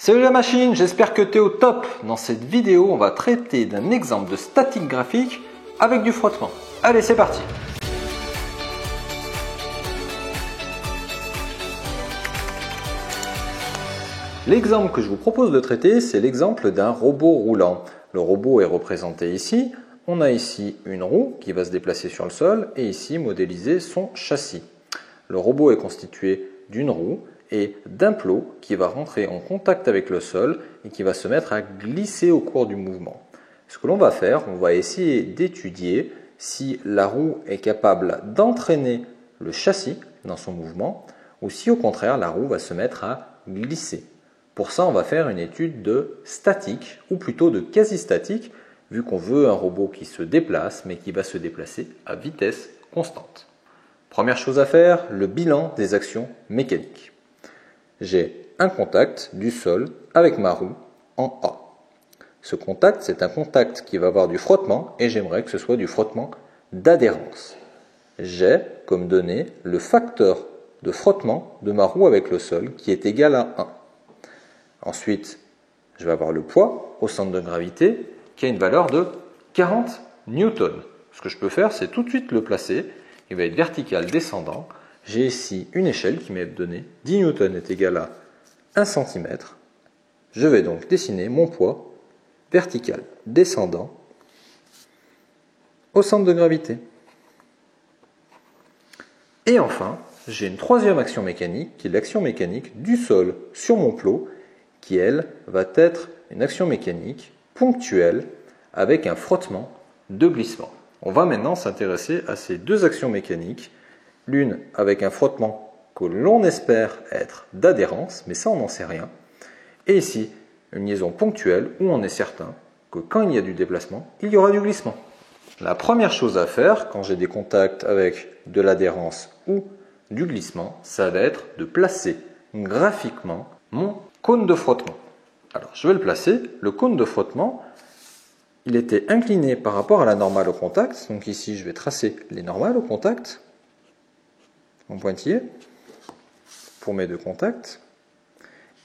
Salut la machine, j'espère que tu es au top. Dans cette vidéo, on va traiter d'un exemple de statique graphique avec du frottement. Allez, c'est parti. L'exemple que je vous propose de traiter, c'est l'exemple d'un robot roulant. Le robot est représenté ici. On a ici une roue qui va se déplacer sur le sol et ici modéliser son châssis. Le robot est constitué d'une roue et d'un plot qui va rentrer en contact avec le sol et qui va se mettre à glisser au cours du mouvement. Ce que l'on va faire, on va essayer d'étudier si la roue est capable d'entraîner le châssis dans son mouvement ou si au contraire la roue va se mettre à glisser. Pour ça, on va faire une étude de statique ou plutôt de quasi-statique vu qu'on veut un robot qui se déplace mais qui va se déplacer à vitesse constante. Première chose à faire, le bilan des actions mécaniques. J'ai un contact du sol avec ma roue en A. Ce contact, c'est un contact qui va avoir du frottement et j'aimerais que ce soit du frottement d'adhérence. J'ai comme donnée le facteur de frottement de ma roue avec le sol qui est égal à 1. Ensuite, je vais avoir le poids au centre de gravité qui a une valeur de 40 newtons. Ce que je peux faire, c'est tout de suite le placer. Il va être vertical descendant. J'ai ici une échelle qui m'est donnée. 10 newtons est égal à 1 cm. Je vais donc dessiner mon poids vertical descendant au centre de gravité. Et enfin, j'ai une troisième action mécanique qui est l'action mécanique du sol sur mon plot qui, elle, va être une action mécanique ponctuelle avec un frottement de glissement. On va maintenant s'intéresser à ces deux actions mécaniques, l'une avec un frottement que l'on espère être d'adhérence, mais ça on n'en sait rien, et ici une liaison ponctuelle où on est certain que quand il y a du déplacement, il y aura du glissement. La première chose à faire quand j'ai des contacts avec de l'adhérence ou du glissement, ça va être de placer graphiquement mon cône de frottement. Alors je vais le placer, le cône de frottement, il était incliné par rapport à la normale au contact, donc ici je vais tracer les normales au contact, mon pointillé, pour mes deux contacts,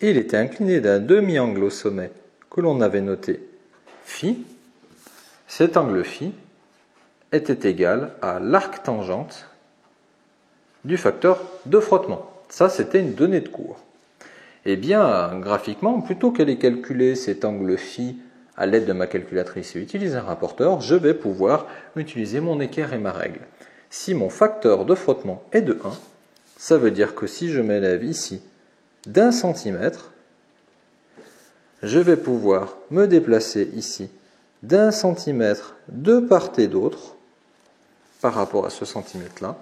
et il était incliné d'un demi-angle au sommet que l'on avait noté phi. Cet angle phi était égal à l'arc tangente du facteur de frottement. Ça, c'était une donnée de cours. Eh bien, graphiquement, plutôt qu'aller calculer cet angle phi à l'aide de ma calculatrice et utiliser un rapporteur, je vais pouvoir utiliser mon équerre et ma règle. Si mon facteur de frottement est de 1, ça veut dire que si je m'élève ici d'1 cm, je vais pouvoir me déplacer ici d'1 cm de part et d'autre par rapport à ce centimètre-là,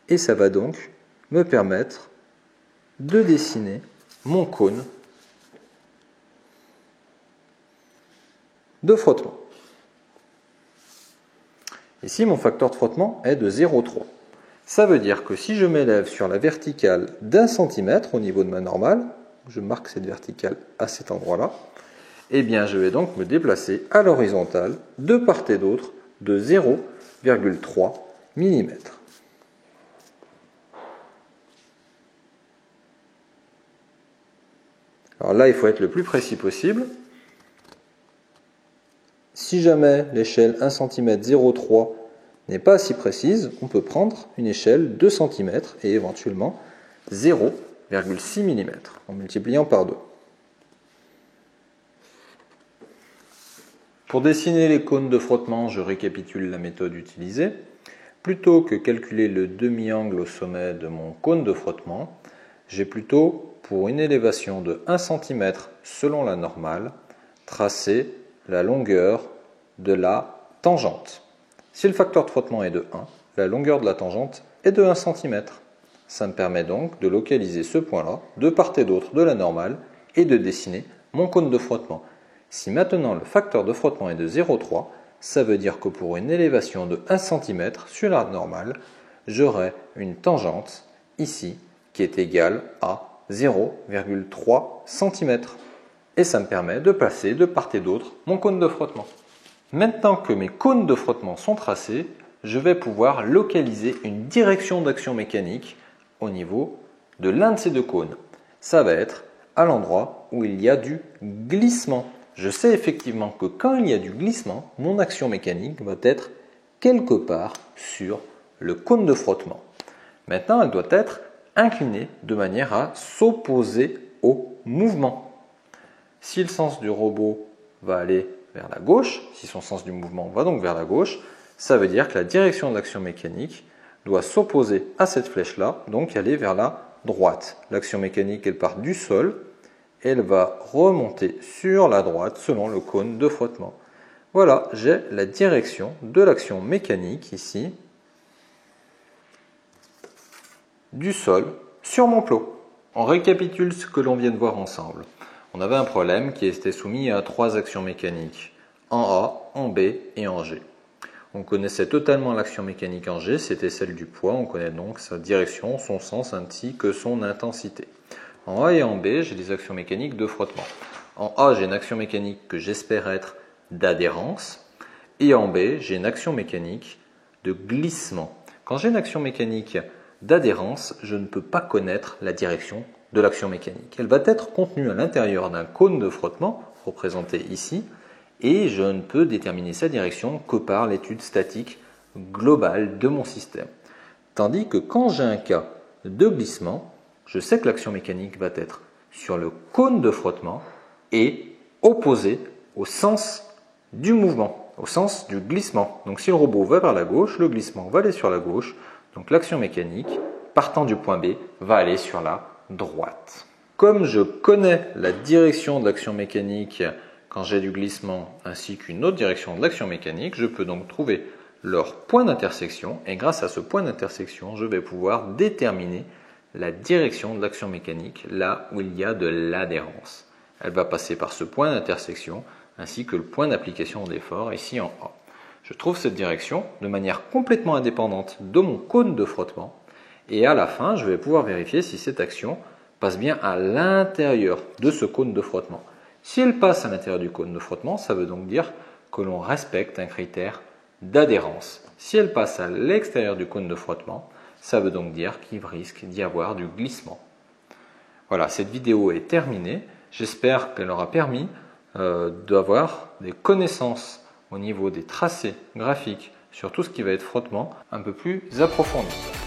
et ça va donc me permettre de dessiner mon cône de frottement. Ici, mon facteur de frottement est de 0,3. Ça veut dire que si je m'élève sur la verticale d'1 cm au niveau de ma normale, je marque cette verticale à cet endroit-là, eh bien je vais donc me déplacer à l'horizontale de part et d'autre de 0,3 mm. Alors là, il faut être le plus précis possible. Si jamais l'échelle 1 cm 0,3 n'est pas assez précise, on peut prendre une échelle 2 cm et éventuellement 0,6 mm en multipliant par 2. Pour dessiner les cônes de frottement, je récapitule la méthode utilisée. Plutôt que calculer le demi-angle au sommet de mon cône de frottement, j'ai plutôt, pour une élévation de 1 cm selon la normale, tracé la longueur de la tangente. Si le facteur de frottement est de 1, la longueur de la tangente est de 1 cm. Ça me permet donc de localiser ce point-là, de part et d'autre de la normale, et de dessiner mon cône de frottement. Si maintenant le facteur de frottement est de 0,3, ça veut dire que pour une élévation de 1 cm sur la normale, j'aurai une tangente ici qui est égale à 0,3 cm. Et ça me permet de placer de part et d'autre mon cône de frottement. Maintenant que mes cônes de frottement sont tracés, je vais pouvoir localiser une direction d'action mécanique au niveau de l'un de ces deux cônes. Ça va être à l'endroit où il y a du glissement. Je sais effectivement que quand il y a du glissement, mon action mécanique va être quelque part sur le cône de frottement. Maintenant, elle doit être inclinée de manière à s'opposer au mouvement. Si le sens du robot va aller vers la gauche, si son sens du mouvement va donc vers la gauche, ça veut dire que la direction de l'action mécanique doit s'opposer à cette flèche-là, donc aller vers la droite. L'action mécanique, elle part du sol, elle va remonter sur la droite selon le cône de frottement. Voilà, j'ai la direction de l'action mécanique ici, du sol sur mon plot. On récapitule ce que l'on vient de voir ensemble. On avait un problème qui était soumis à 3 actions mécaniques, en A, en B et en G. On connaissait totalement l'action mécanique en G, c'était celle du poids, on connaît donc sa direction, son sens ainsi que son intensité. En A et en B, j'ai des actions mécaniques de frottement. En A, j'ai une action mécanique que j'espère être d'adhérence, et en B, j'ai une action mécanique de glissement. Quand j'ai une action mécanique d'adhérence, je ne peux pas connaître la direction de l'action mécanique. Elle va être contenue à l'intérieur d'un cône de frottement, représenté ici, et je ne peux déterminer sa direction que par l'étude statique globale de mon système. Tandis que quand j'ai un cas de glissement, je sais que l'action mécanique va être sur le cône de frottement et opposée au sens du mouvement, au sens du glissement. Donc si le robot va vers la gauche, le glissement va aller sur la gauche, donc l'action mécanique, partant du point B, va aller sur la droite. Comme je connais la direction de l'action mécanique quand j'ai du glissement ainsi qu'une autre direction de l'action mécanique, je peux donc trouver leur point d'intersection et grâce à ce point d'intersection, je vais pouvoir déterminer la direction de l'action mécanique là où il y a de l'adhérence. Elle va passer par ce point d'intersection ainsi que le point d'application d'effort ici en A. Je trouve cette direction de manière complètement indépendante de mon cône de frottement et à la fin, je vais pouvoir vérifier si cette action passe bien à l'intérieur de ce cône de frottement. Si elle passe à l'intérieur du cône de frottement, ça veut donc dire que l'on respecte un critère d'adhérence. Si elle passe à l'extérieur du cône de frottement, ça veut donc dire qu'il risque d'y avoir du glissement. Voilà, cette vidéo est terminée. J'espère qu'elle aura permis d'avoir des connaissances au niveau des tracés graphiques sur tout ce qui va être frottement un peu plus approfondies.